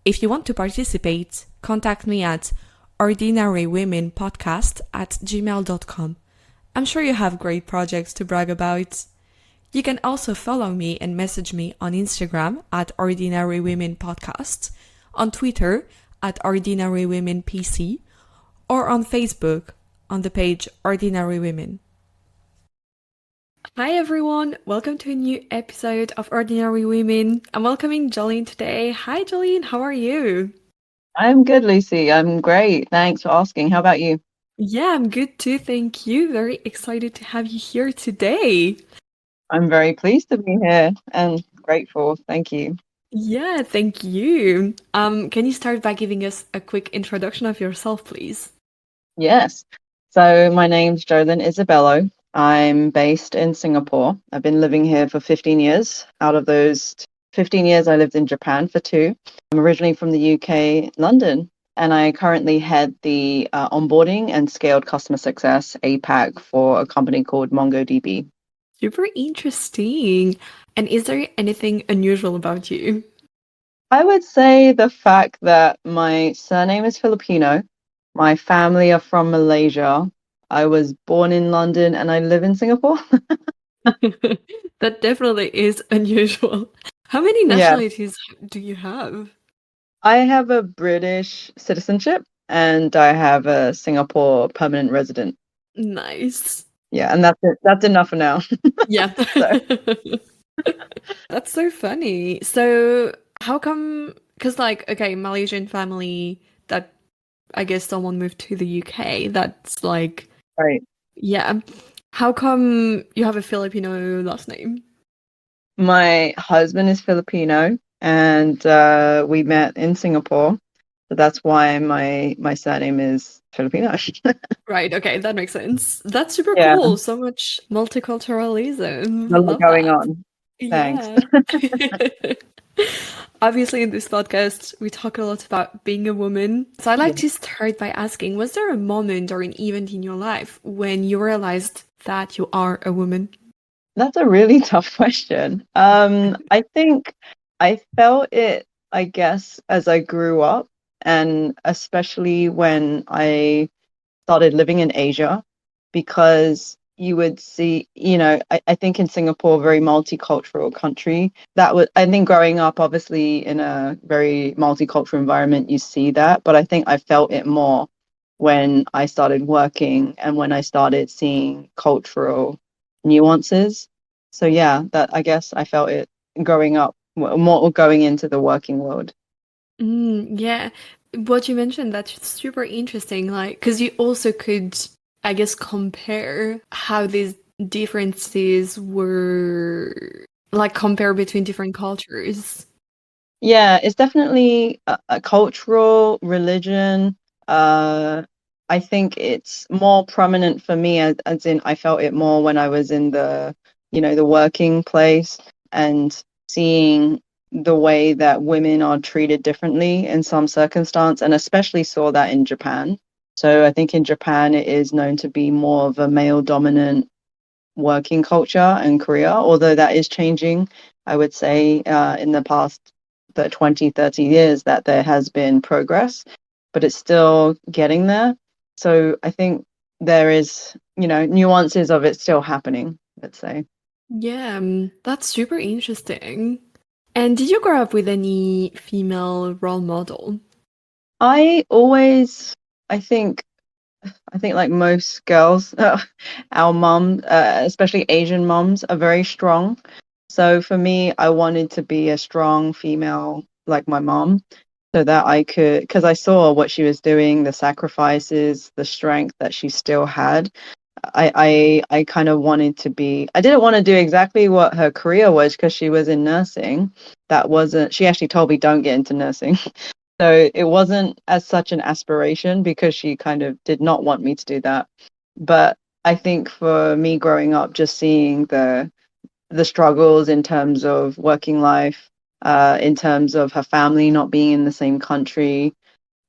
If you want to participate, contact me at ordinarywomenpodcast@gmail.com. I'm sure you have great projects to brag about. You can also follow me and message me on Instagram at ordinarywomenpodcast, on Twitter at ordinarywomenpc, or on Facebook on the page Ordinary Women. Hi everyone, welcome to a new episode of Ordinary Women. I'm welcoming Jolyn today. Hi Jolyn, how are you? I'm good, Lucy. I'm great. Thanks for asking. How about you? Yeah, I'm good too, thank you. Very excited to have you here today. I'm very pleased to be here and grateful. Thank you. Yeah, thank you. Can you start by giving us a quick introduction of yourself, please? Yes. So my name's Jolyn Isabello. I'm based in Singapore. I've been living here for 15 years. Out of those 15 years, I lived in Japan for 2. I'm originally from the UK, London, and I currently head the onboarding and scaled customer success APAC for a company called MongoDB. Super interesting. And is there anything unusual about you? I would say the fact that my surname is Filipino, my family are from Malaysia, I was born in London, and I live in Singapore. That definitely is unusual. How many Yeah, nationalities do you have? I have a British citizenship and I have a Singapore permanent resident. Nice. Yeah, and that's it. That's enough for now. Yeah. So, That's so funny. So, how come? Because, like, okay, Malaysian family that I guess someone moved to the UK, that's like, right. yeah. How come you have a Filipino last name? My husband is Filipino and we met in Singapore. So that's why my surname is Filipino. Right, okay, that makes sense. That's super Yeah, cool. So much multiculturalism. a lot Love going that. on. Thanks. Yeah. Obviously, in this podcast, we talk a lot about being a woman. So I'd like to start by asking, was there a moment or an event in your life when you realized that you are a woman? That's a really tough question. I think I felt it, I guess, as I grew up, and especially when I started living in Asia, because you would see, I think in Singapore, a very multicultural country, that was, I think growing up, obviously, in a very multicultural environment, you see that, but I think I felt it more when I started working and when I started seeing cultural nuances. So yeah, that I guess I felt it growing up, more going into the working world. Yeah. What you mentioned, that's super interesting. Like, because you also could, I guess, compare how these differences were, like, compare between different cultures. Yeah, it's definitely a cultural religion. Uh, I think it's more prominent for me as in I felt it more when I was in the working place and seeing the way that women are treated differently in some circumstance, and especially saw that in Japan. So I think in Japan it is known to be more of a male dominant working culture and career, although that is changing. I would say in the past the 20, 30 years that there has been progress, but it's still getting there. So I think there is, nuances of it still happening, let's say. Yeah, that's super interesting. And did you grow up with any female role model? I always, I think, I think like most girls, our mom, especially Asian moms, are very strong. So for me, I wanted to be a strong female like my mom, so that I could, because I saw what she was doing, the sacrifices, the strength that she still had. I kind of wanted to be. I didn't want to do exactly what her career was because she was in nursing. That wasn't. She actually told me don't get into nursing. So it wasn't as such an aspiration because she kind of did not want me to do that. But I think for me growing up, just seeing the struggles in terms of working life, in terms of her family not being in the same country,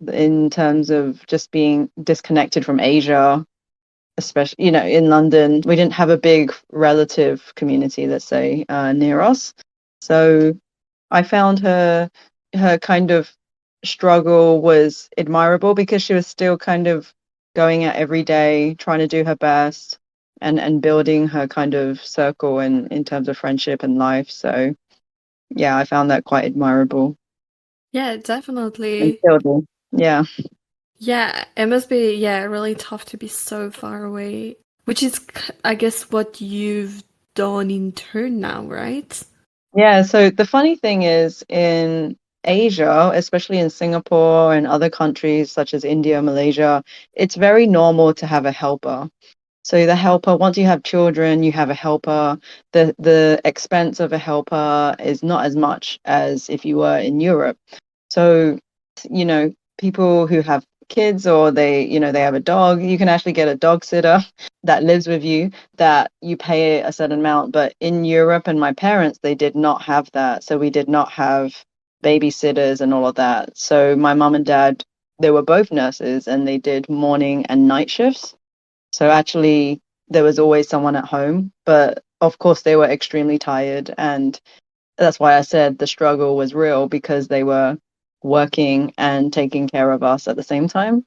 in terms of just being disconnected from Asia, especially, in London, we didn't have a big relative community, let's say, near us. So I found her kind of struggle was admirable because she was still kind of going out every day, trying to do her best and building her kind of circle in terms of friendship and life. So yeah, I found that quite admirable Yeah, and definitely. still do. Yeah. Yeah, it must be, yeah, really tough to be so far away, which is, I guess, what you've done in turn now, right? Yeah, so the funny thing is in Asia, especially in Singapore and other countries such as India, Malaysia, it's very normal to have a helper. So the helper, once you have children, you have a helper. The expense of a helper is not as much as if you were in Europe. So, you know, people who have kids or they have a dog, you can actually get a dog sitter that lives with you that you pay a certain amount. But in Europe and my parents, they did not have that. So we did not have babysitters and all of that. So my mom and dad, they were both nurses and they did morning and night shifts. So actually, there was always someone at home, but of course, they were extremely tired. And that's why I said the struggle was real because they were working and taking care of us at the same time.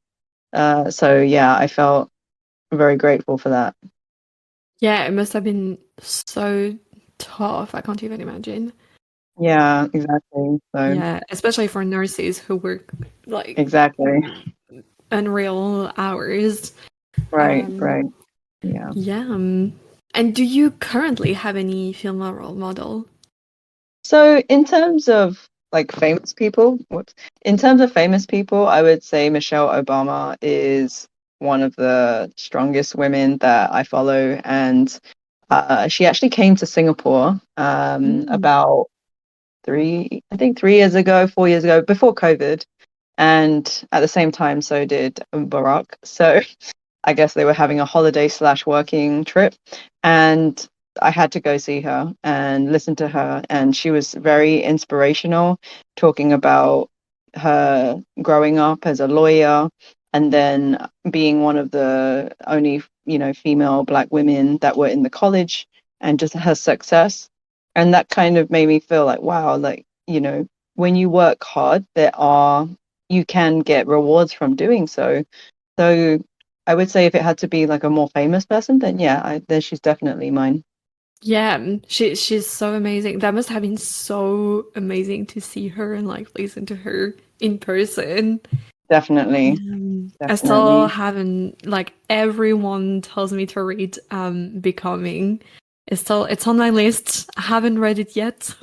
So, yeah, I felt very grateful for that. Yeah, it must have been so tough. I can't even imagine. Yeah, exactly. So, Yeah, especially for nurses who work like exactly. unreal hours. Right, Um, right. Yeah. yeah. And do you currently have any female role model? So, in terms of like famous people, whoops, in terms of famous people, I would say Michelle Obama is one of the strongest women that I follow. And she actually came to Singapore Mm. about I think 3 years ago, 4 years ago, before COVID. And at the same time, so did Barack. So I guess they were having a holiday slash working trip. And I had to go see her and listen to her. And she was very inspirational, talking about her growing up as a lawyer and then being one of the only, female Black women that were in the college and just her success. And that kind of made me feel like, wow, like, when you work hard, you can get rewards from doing so. So I would say if it had to be like a more famous person, then yeah, then she's definitely mine. Yeah, she's so amazing. That must have been so amazing to see her and like listen to her in person. Definitely, I still definitely. haven't like everyone tells me to read Becoming. It's on my list. I haven't read it yet.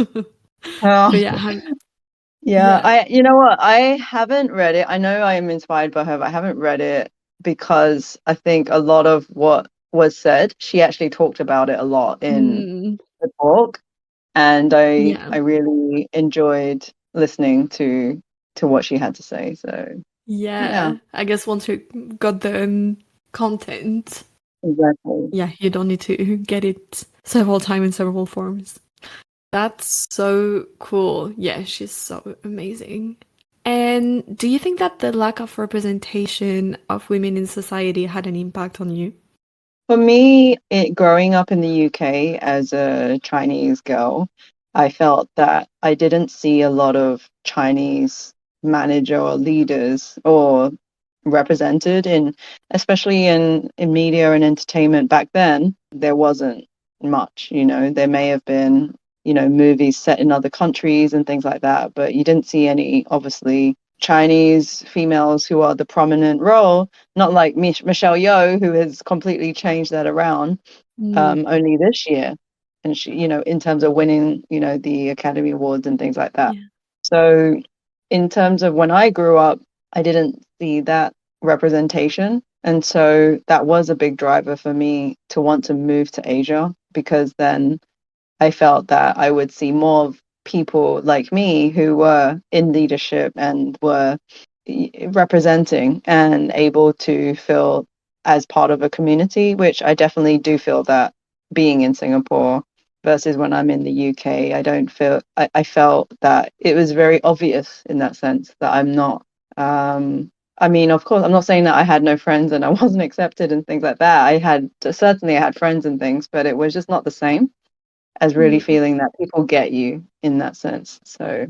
Oh, But yeah, yeah. yeah. You know what? I haven't read it. I know I am inspired by her, but I haven't read it because I think a lot of what was said, she actually talked about it a lot in Mm, the talk, and yeah. I really enjoyed listening to what she had to say. So yeah, Yeah. I guess once you got the content, exactly. yeah, you don't need to get it several times in several forms. That's so cool. Yeah, she's so amazing. And do you think that the lack of representation of women in society had an impact on you? For me, growing up in the UK as a Chinese girl, I felt that I didn't see a lot of Chinese manager or leaders or represented especially in media and entertainment back then. There wasn't much, there may have been, movies set in other countries and things like that, but you didn't see any, obviously, Chinese females who are the prominent role, not like Michelle Yeoh, who has completely changed that around Mm, only this year. And she, in terms of winning, the Academy Awards and things like that. yeah. So, in terms of when I grew up, I didn't see that representation. And so that was a big driver for me to want to move to Asia because then I felt that I would see more of people like me who were in leadership and were representing and able to feel as part of a community, which I definitely do feel that being in Singapore versus when I'm in the UK, I don't feel, I felt that it was very obvious in that sense that I'm not. I mean, of course, I'm not saying that I had no friends and I wasn't accepted and things like that. Certainly I had friends and things, but it was just not the same as really Mm. feeling that people get you in that sense. So,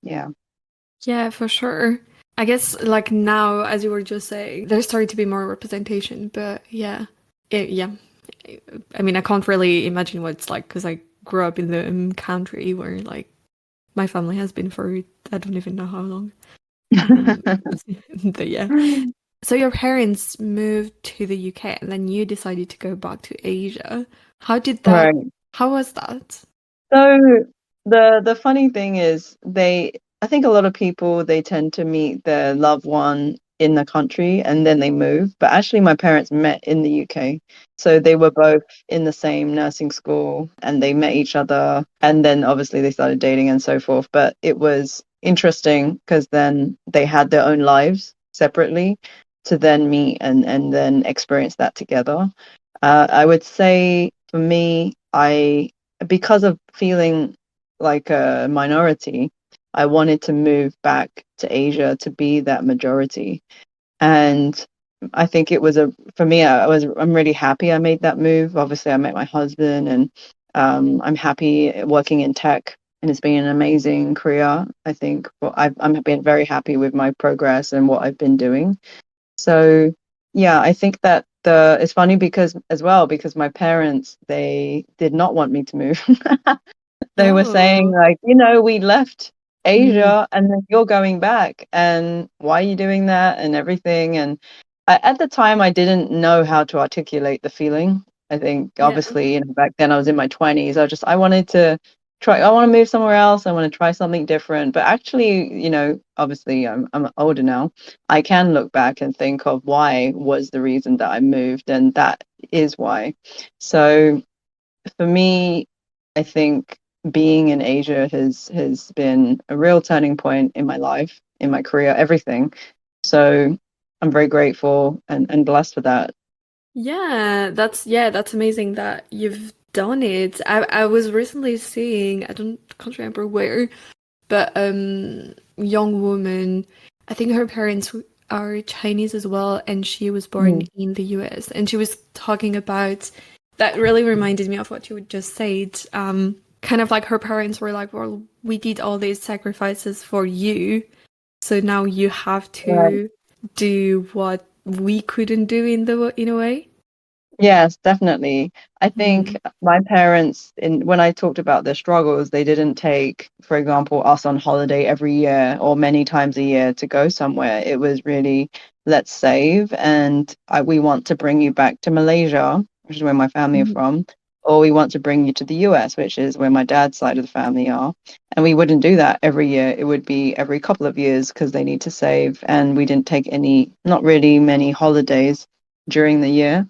yeah. Yeah, for sure. I guess like now, as you were just saying, there's starting to be more representation, but yeah, yeah. I mean, I can't really imagine what it's like because I grew up in the country where like my family has been for I don't even know how long. Um, but yeah. So your parents moved to the UK and then you decided to go back to Asia. How did that, Right. how was that? So the funny thing is I think a lot of people they tend to meet their loved one in the country and then they move. But actually my parents met in the UK. So they were both in the same nursing school and they met each other and then obviously they started dating and so forth. But it was interesting because then they had their own lives separately to then meet and then experience that together. I would say for me, I because of feeling like a minority, I wanted to move back to Asia to be that majority. And I think it was for me, I'm really happy I made that move. Obviously, I met my husband and I'm happy working in tech and it's been an amazing career. I think I'm been very happy with my progress and what I've been doing. So yeah, I think that it's funny because my parents they did not want me to move. They were saying Oh, like, we left mm, Asia and then you're going back and why are you doing that and everything. And at the time I didn't know how to articulate the feeling. I think yeah. obviously, back then I was in my 20s. I wanted to I want to move somewhere else. I want to try something different. But actually, obviously I'm older now. I can look back and think of why was the reason that I moved and that is why. So for me, I think being in Asia has been a real turning point in my life, in my career, everything. So I'm very grateful and blessed for that. Yeah, that's amazing that you've done it. I was recently seeing, I don't can't remember where, but young woman, I think her parents are Chinese as well, and she was born Mm. in the US. And she was talking about that really reminded me of what you just said. Kind of like her parents were like, well, we did all these sacrifices for you, so now you have Right. to do what we couldn't do in a way. Yes, definitely. I think Mm. my parents, when I talked about their struggles, they didn't take, for example, us on holiday every year or many times a year to go somewhere. It was really, let's save, and we want to bring you back to Malaysia, which is where my family are Mhm. from, or we want to bring you to the US, which is where my dad's side of the family are. And we wouldn't do that every year. It would be every couple of years because they need to save, and we didn't take not really many holidays during the year.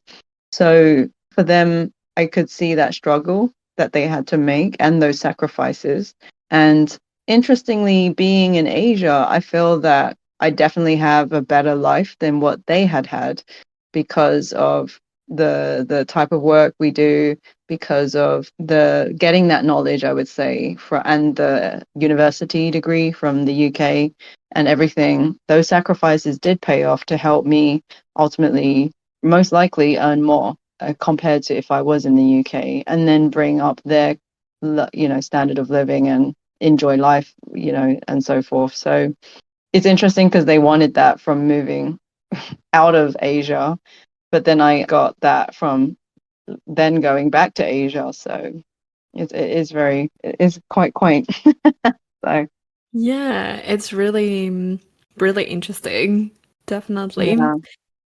So for them, I could see that struggle that they had to make and those sacrifices. And interestingly, being in Asia, I feel that I definitely have a better life than what they had because of the type of work we do, because of the getting that knowledge, I would say, and the university degree from the UK and everything. Those sacrifices did pay off to help me ultimately most likely earn more compared to if I was in the UK, and then bring up their, standard of living and enjoy life, and so forth. So it's interesting because they wanted that from moving out of Asia, but then I got that from then going back to Asia. So it is quite quaint. So Yeah, it's really, really interesting. Definitely. yeah,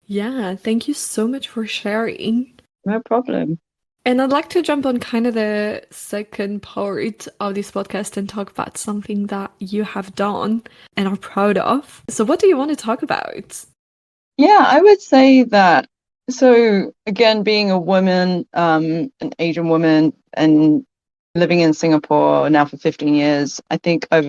Yeah, thank you so much for sharing. no problem. And I'd like to jump on kind of the second part of this podcast and talk about something that you have done and are proud of. So, what do you want to talk about? Yeah, I would say that. So again, being a woman, an Asian woman, and living in Singapore now for 15 years, I think I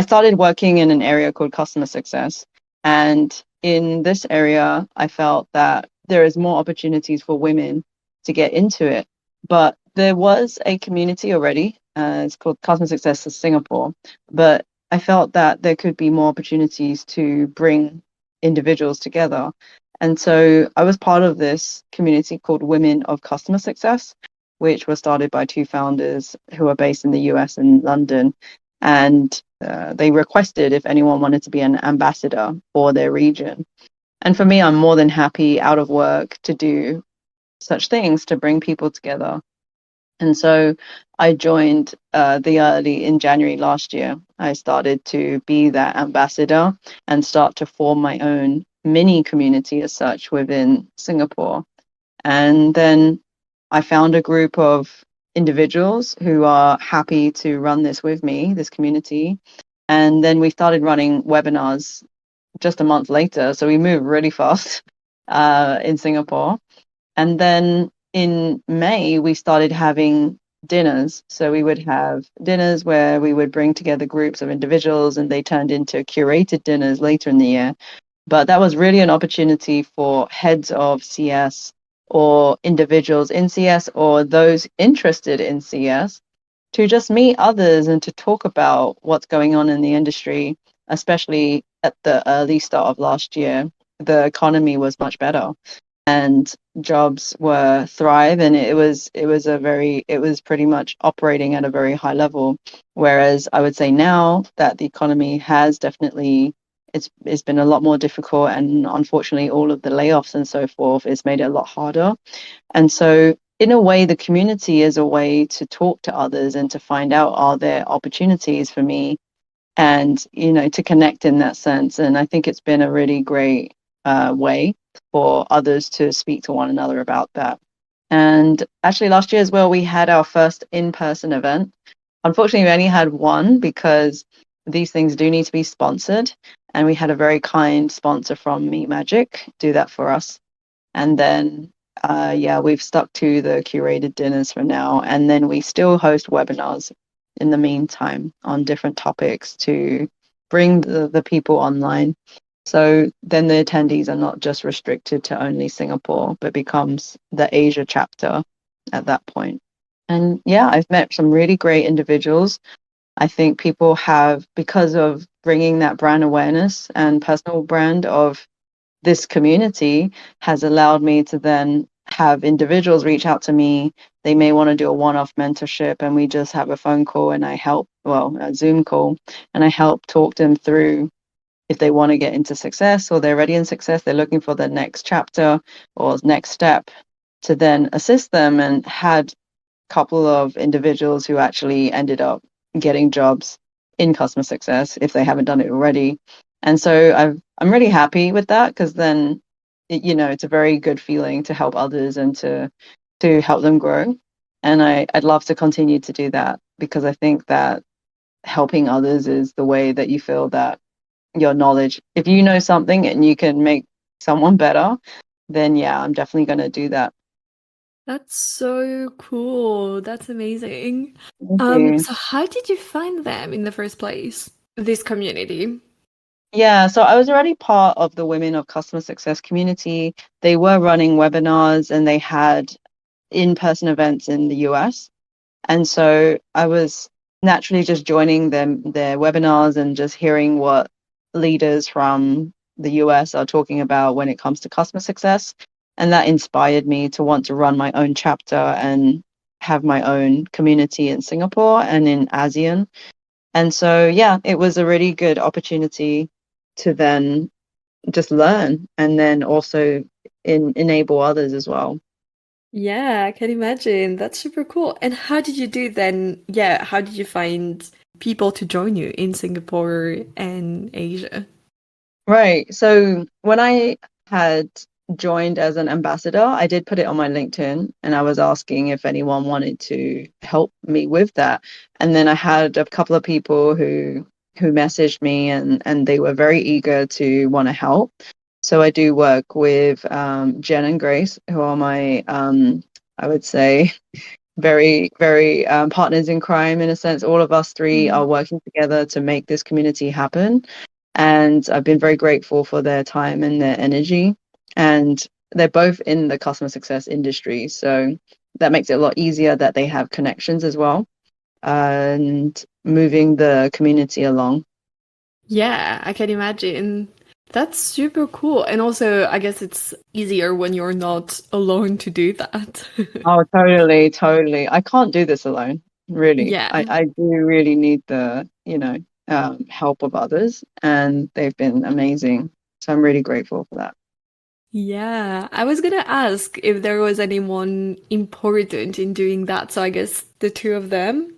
started working in an area called customer success. And in this area, I felt that there is more opportunities for women to get into it. But there was a community already, it's called Customer Success of Singapore. But I felt that there could be more opportunities to bring individuals together. And so I was part of this community called Women of Customer Success, which was started by two founders who are based in the US and London. and they requested if anyone wanted to be an ambassador for their region. And for me, I'm more than happy out of work to do such things to bring people together. And so I joined the early in January last year. I started to be that ambassador and start to form my own mini community as such within Singapore. And then I found a group of individuals who are happy to run this with me, this community. And then we started running webinars just a month later. So we moved really fast in Singapore. And then in May, we started having dinners. So we would have dinners where we would bring together groups of individuals, and they turned into curated dinners later in the year. But that was really an opportunity for heads of CS or individuals in CS or those interested in CS to just meet others and to talk about what's going on in the industry, especially at the early start of last year. The economy was much better and jobs were thrive, and it was pretty much operating at a very high level. Whereas I would say now that the economy has definitely it's been a lot more difficult, and unfortunately all of the layoffs and so forth has made it a lot harder. And so in a way, the community is a way to talk to others and to find out, are there opportunities for me, and to connect in that sense. And I think it's been a really great way for others to speak to one another about that. And actually last year as well, we had our first in-person event. Unfortunately, we only had one because these things do need to be sponsored, and we had a very kind sponsor from Meat Magic do that for us. And then yeah, we've stuck to the curated dinners for now, and then we still host webinars in the meantime on different topics to bring the people online. So then the attendees are not just restricted to only Singapore, but becomes the Asia chapter at that point. And yeah, I've met some really great individuals. I think people have, because of bringing that brand awareness and personal brand of this community, has allowed me to then have individuals reach out to me. They may want to do a one-off mentorship, and we just have a phone call and I help, well, a Zoom call, and I help talk them through if they want to get into success or they're already in success, they're looking for the next chapter or next step, to then assist them. And had a couple of individuals who actually ended up getting jobs in customer success if they haven't done it already. And so I'm really happy with that, because then it's a very good feeling to help others and to help them grow. And I'd love to continue to do that, because I think that helping others is the way that you feel that your knowledge, if you know something and you can make someone better, then yeah, I'm definitely going to do that. That's so cool. That's amazing. Thank you. So how did you find them in the first place? This community? Yeah, so I was already part of the Women of Customer Success community. They were running webinars and they had in-person events in the US. And so I was naturally just joining their webinars and just hearing what leaders from the US are talking about when it comes to customer success. And that inspired me to want to run my own chapter and have my own community in Singapore and in ASEAN. And so, yeah, it was a really good opportunity to then just learn and then also enable others as well. Yeah, I can imagine. That's super cool. And how did you do then? Yeah, how did you find people to join you in Singapore and Asia? Right. So when I had joined as an ambassador, I did put it on my LinkedIn and I was asking if anyone wanted to help me with that. And then I had a couple of people who messaged me, and they were very eager to want to help. So I do work with Jen and Grace, who are my I would say very, very partners in crime in a sense. All of us three are working together to make this community happen. And I've been very grateful for their time and their energy. And they're both in the customer success industry. So that makes it a lot easier that they have connections as well, and moving the community along. Yeah, I can imagine. That's super cool. And also, I guess it's easier when you're not alone to do that. Oh, totally, totally. I can't do this alone. really. Yeah. I do really need the, help of others, and they've been amazing. So I'm really grateful for that. Yeah. I was gonna ask if there was anyone important in doing that. So I guess the two of them.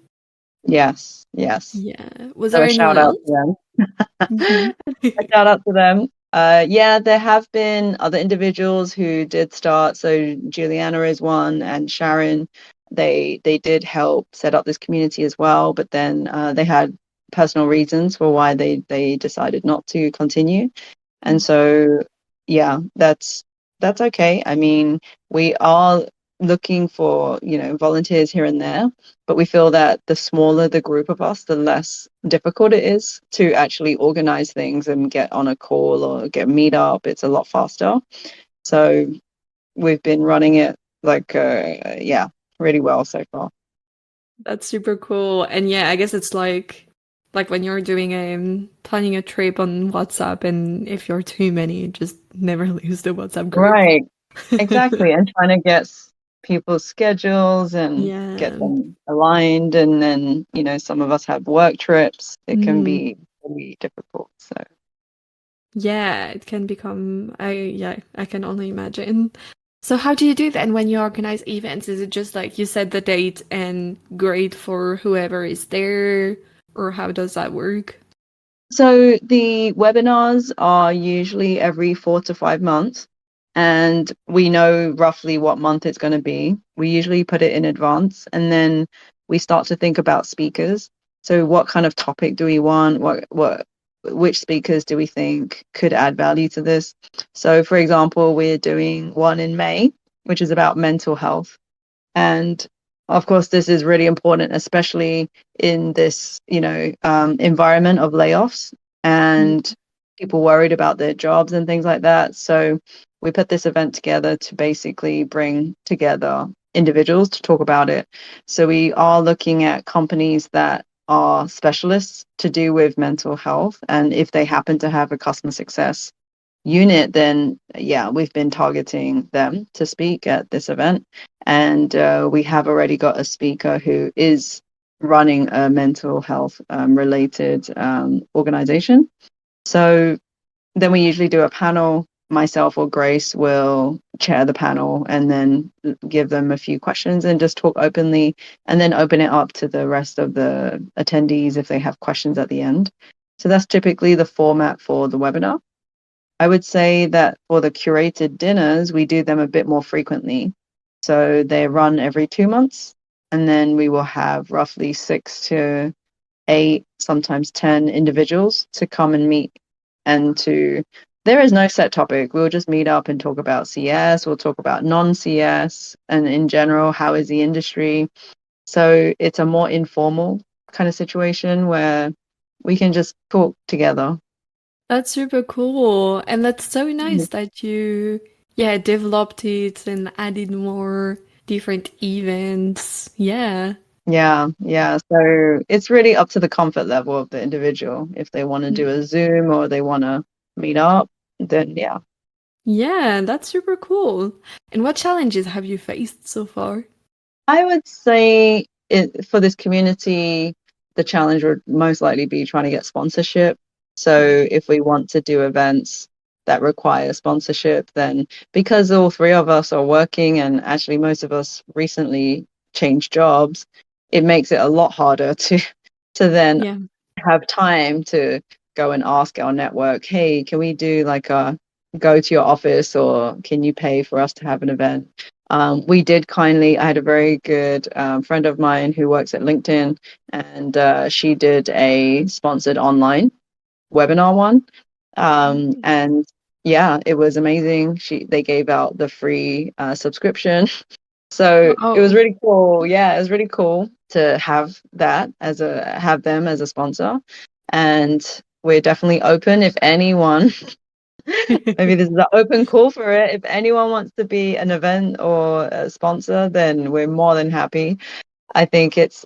Yes, yes. Yeah. Was So there a shout anyone out else? to them. Hmm. A shout out to them. Yeah, there have been other individuals who did start. So Juliana is one, and Sharon. They did help set up this community as well, but then they had personal reasons for why they decided not to continue. And so, yeah, that's okay. I mean, we are looking for, volunteers here and there, but we feel that the smaller the group of us, the less difficult it is to actually organize things and get on a call or get a meet up. It's a lot faster. So we've been running it like, yeah, really well so far. That's super cool. And yeah, I guess it's like when you're doing planning a trip on WhatsApp, and if you're too many, just never lose the WhatsApp group. Right. Exactly. And trying to get people's schedules and get Yeah. them aligned. And then, some of us have work trips. It can Mm. be really difficult. So, Yeah, it can become I can only imagine. So how do you do then when you organize events? Is it just like you set the date and great for whoever is there, or how does that work? so the webinars are usually every 4 to 5 months. And we know roughly what month it's going to be. We usually put it in advance, and then we start to think about speakers. So what kind of topic do we want? Which speakers do we think could add value to this? So for example, we're doing one in May, which is about mental health. And of course, this is really important, especially in this, environment of layoffs and people worried about their jobs and things like that. So we put this event together to basically bring together individuals to talk about it. So we are looking at companies that are specialists to do with mental health. And if they happen to have a customer success unit, then yeah, we've been targeting them to speak at this event. And we have already got a speaker who is running a mental health related organization. So then we usually do a panel. Myself or Grace will chair the panel and then give them a few questions and just talk openly, and then open it up to the rest of the attendees if they have questions at the end. So that's typically the format for the webinar. I would say that for the curated dinners, we do them a bit more frequently. So they run every 2 months, and then we will have roughly 6 to 8, sometimes 10 individuals to come and meet. And there is no set topic. We'll just meet up and talk about CS, we'll talk about non-CS, and in general, how is the industry? So it's a more informal kind of situation where we can just talk together. That's super cool. And that's so nice that you, yeah, developed it and added more different events. Yeah. Yeah, yeah. So it's really up to the comfort level of the individual. If they want to do a Zoom or they want to meet up, then yeah. Yeah, that's super cool. And what challenges have you faced so far? I would say for this community, the challenge would most likely be trying to get sponsorship. So if we want to do events that require sponsorship, then because all three of us are working and actually most of us recently changed jobs, it makes it a lot harder to then Yeah. have time to go and ask our network, hey, can we do like a go to your office, or can you pay for us to have an event? We did kindly, I had a very good friend of mine who works at LinkedIn, and she did a sponsored online webinar one. And yeah, it was amazing. They gave out the free subscription. So it was Wow. really cool. Yeah, it was really cool to have have them as a sponsor. And we're definitely open if anyone, maybe this is an open call for it. If anyone wants to be an event or a sponsor, then we're more than happy. I think it's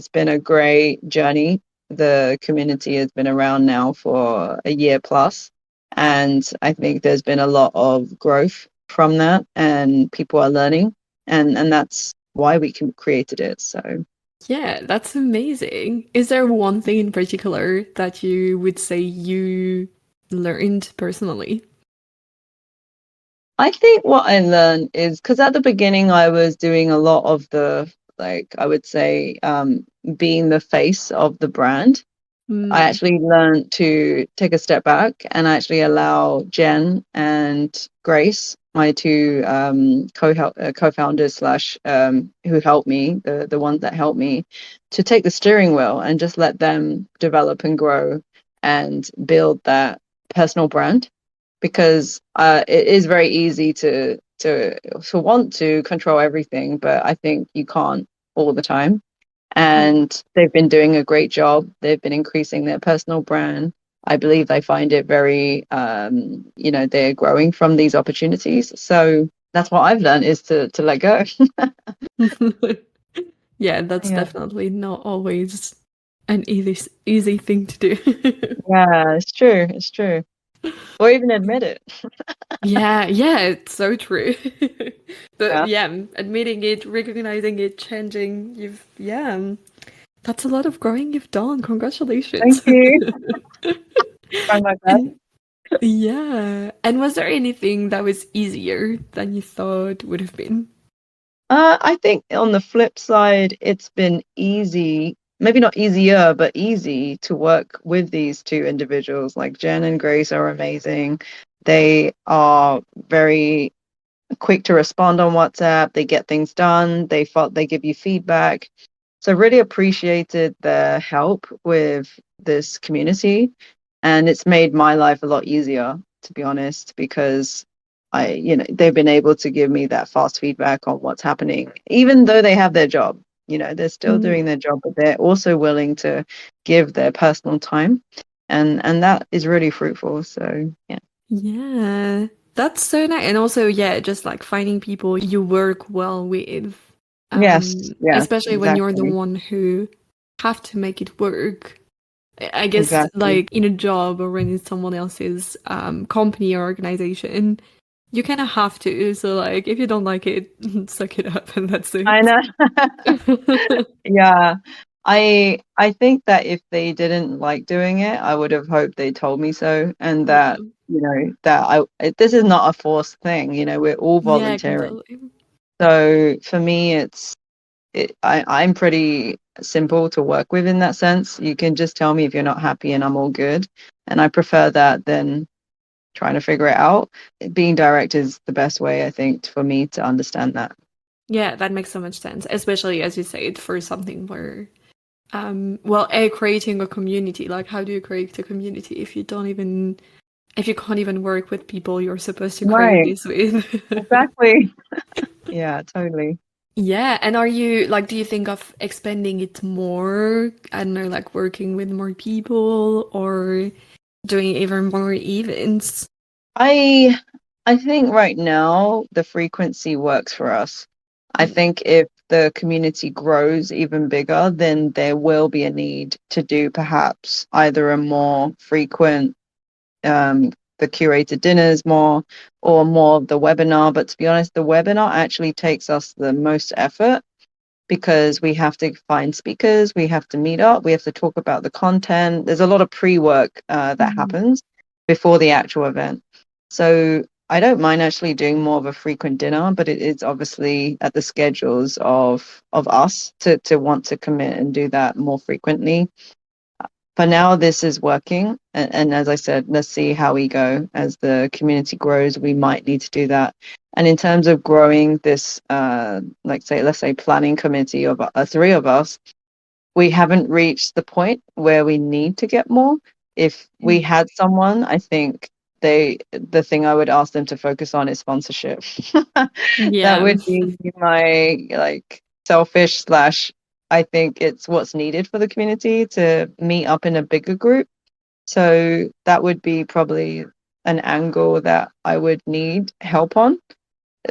been a great journey. The community has been around now for a year plus, and I think there's been a lot of growth from that, and people are learning, and that's why we created it. So Yeah, that's amazing. Is there one thing in particular that you would say you learned personally? I think what I learned is because at the beginning I was doing a lot of the, like, I would say, being the face of the brand. I Mm. actually learned to take a step back and actually allow Jen and Grace, my two co-founders slash who helped me, the ones that helped me, to take the steering wheel and just let them develop and grow and build that personal brand. Because it is very easy to want to control everything, but I think you can't all the time, Mm. and they've been doing a great job. They've been increasing their personal brand. I believe they find it very, they're growing from these opportunities. So that's what I've learned, is to let go. Yeah, that's Yeah, definitely not always an easy thing to do. yeah, it's true. It's true. Or even admit it. Yeah, yeah, it's so true. But Yeah. yeah, admitting it, recognizing it, changing, that's a lot of growing you've done. Thank Congratulations. you. Try my best. And yeah, and was there anything that was easier than you thought would have been? I think on the flip side, it's been easy, maybe not easier, but easy to work with these two individuals. Like Jen and Grace are amazing. They are very quick to respond on WhatsApp. They get things done. They give you feedback. So really appreciated their help with this community, and it's made my life a lot easier, to be honest, because they've been able to give me that fast feedback on what's happening, even though they have their job. They're still doing their job, but they're also willing to give their personal time, and that is really fruitful. So yeah. Yeah, that's so nice. And also, yeah, just like finding people you work well with, Yes, yes, especially when you're the exactly. one who have to make it work. I guess Exactly. like in a job or in someone else's company or organization, you kind of have to. So like if you don't like it, suck it up and that's I it. know. Yeah. I think that if they didn't like doing it, I would have hoped they told me so, and that, Mm. this is not a forced thing, we're all Yeah, volunteering. completely. So for me, I'm pretty simple to work with in that sense. You can just tell me if you're not happy and I'm all good. And I prefer that than trying to figure it out. Being direct is the best way, I think, for me to understand that. Yeah, that makes so much sense, especially as you say it for something where creating a community. Like, how do you create a community if you can't even work with people you're supposed to create Right. this with? Exactly. Yeah, totally. Yeah, and are you like, do you think of expanding it more? I don't know, like working with more people or doing even more events? I I think right now the frequency works for us. I Mm. think if the community grows even bigger, then there will be a need to do perhaps either a more frequent, the curated dinners more, or more of the webinar. But to be honest, the webinar actually takes us the most effort, because we have to find speakers, we have to meet up, we have to talk about the content. There's a lot of pre-work that Mm. happens before the actual event. So I don't mind actually doing more of a frequent dinner, but it is obviously at the schedules of us to want to commit and do that more frequently. For now, this is working, and as I said, let's see how we go. As the community grows, we might need to do that. And in terms of growing this, let's say planning committee of three of us, we haven't reached the point where we need to get more. If we Mm. had someone, I think the thing I would ask them to focus on is sponsorship. That Yeah. would be my, like, selfish slash, I think it's what's needed for the community to meet up in a bigger group. So that would be probably an angle that I would need help on.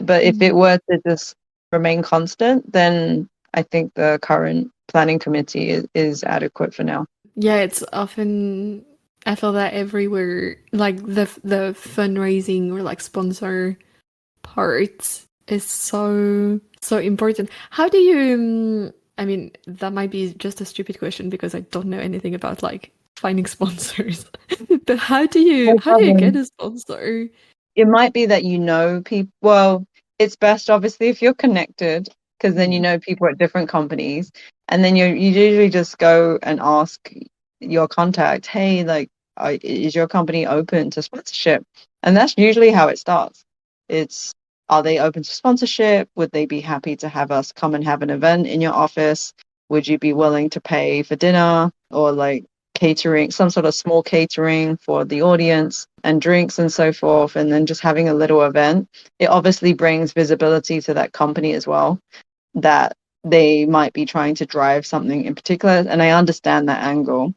But if it Mm. were to just remain constant, then I think the current planning committee is adequate for now. Yeah, it's often I feel that everywhere, like the fundraising or like sponsor part is so important. How do you I mean, that might be just a stupid question because I don't know anything about like finding sponsors. But No how do you get problem. a sponsor? It might be that you know people. Well, it's best obviously if you're connected, because then you Mm. know people at different companies, and then you usually just go and ask your contact, hey, like, is your company open to sponsorship? And that's usually how it starts. It's, are they open to sponsorship? Would they be happy to have us come and have an event in your office? Would you be willing to pay for dinner or like catering, some sort of small catering for the audience and drinks and so forth, and then just having a little event? It obviously brings visibility to that company as well, that they might be trying to drive something in particular. And I understand that angle.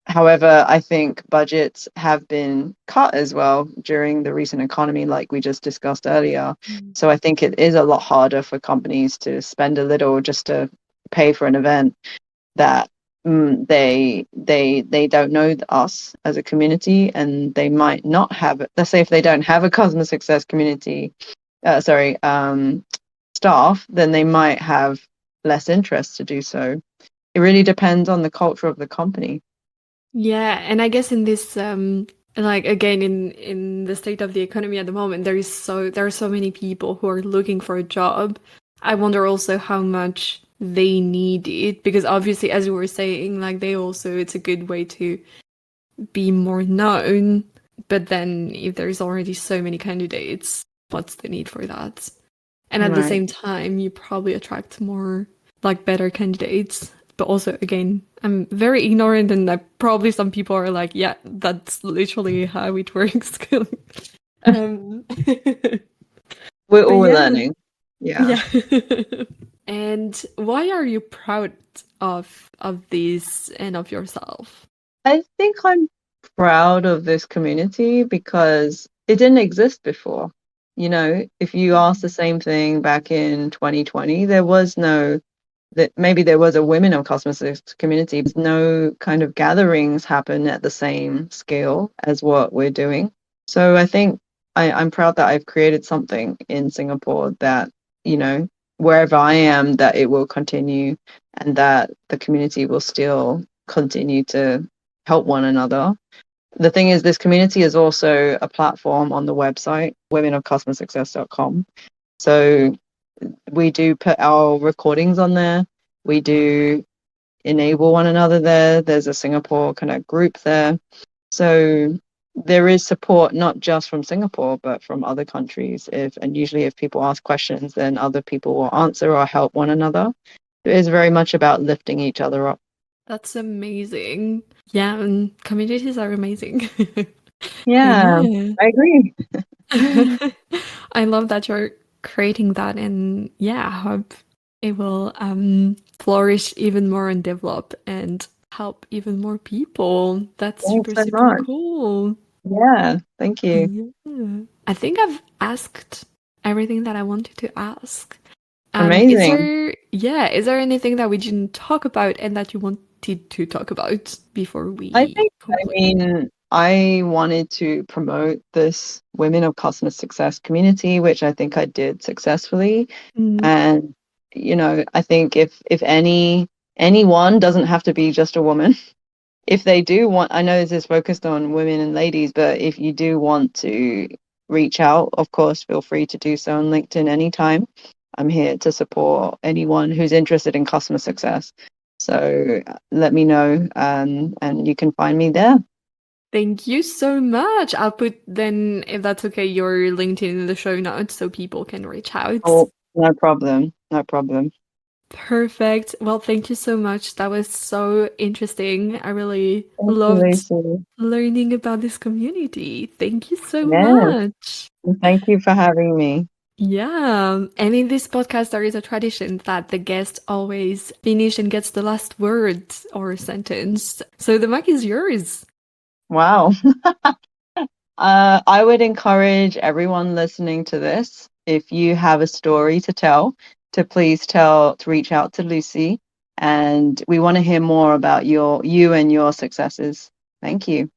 However, I think budgets have been cut as well during the recent economy, like we just discussed earlier. Mm. So I think it is a lot harder for companies to spend a little just to pay for an event that they don't know us as a community, and they might not have, let's say if they don't have a customer success community, staff, then they might have less interest to do so. It really depends on the culture of the company. Yeah, and I guess in this like again in the state of the economy at the moment, there are so many people who are looking for a job. I wonder also how much they need it because obviously as you were saying, like they also it's a good way to be more known. But then if there's already so many candidates, what's the need for that? And at the Right. same time, you probably attract more like better candidates. But also, again, I'm very ignorant, and probably some people are like, "Yeah, that's literally how it works." um, We're but all yeah, learning. Yeah. yeah. And why are you proud of this and of yourself? I think I'm proud of this community because it didn't exist before. You know, if you asked the same thing back in 2020, there was no, that maybe there was a women of cosmos community, but no kind of gatherings happen at the same scale as what we're doing. So I think I'm proud that I've created something in Singapore that, you know, wherever I am, that it will continue and that the community will still continue to help one another. The thing is, this community is also a platform on the website, womenofcosmosuccess.com. So we do put our recordings on there. We do enable one another there. There's a Singapore kind of group there. So there is support not just from Singapore, but from other countries. And usually if people ask questions, then other people will answer or help one another. It is very much about lifting each other up. That's amazing. Yeah, and communities are amazing. But Yeah, yeah. I agree. I love that you're creating that, and yeah, I hope it will flourish even more and develop and help even more people. That's Thanks super, so super much. cool. Yeah, thank you. Yeah. I think I've asked everything that I wanted to ask. Amazing. Is there anything that we didn't talk about and that you wanted to talk about before I we think, I conclude? mean, I wanted to promote this Women of Customer Success community, which I think I did successfully. Mm. And, I think if anyone doesn't have to be just a woman, if they do want, I know this is focused on women and ladies, but if you do want to reach out, of course, feel free to do so on LinkedIn anytime. I'm here to support anyone who's interested in customer success. So let me know, and you can find me there. Thank you so much. I'll put then, if that's okay, your LinkedIn in the show notes so people can reach out. Oh, no problem. No problem. Perfect. Well, thank you so much. That was so interesting. I really Thank you, loved Lucy. learning about this community. Thank you so Yes. much. Thank you for having me. Yeah. And in this podcast, there is a tradition that the guest always finish and gets the last word or sentence. So the mic is yours. Wow. I would encourage everyone listening to this, if you have a story to tell, to please to reach out to Lucy. And we want to hear more about you and your successes. Thank you.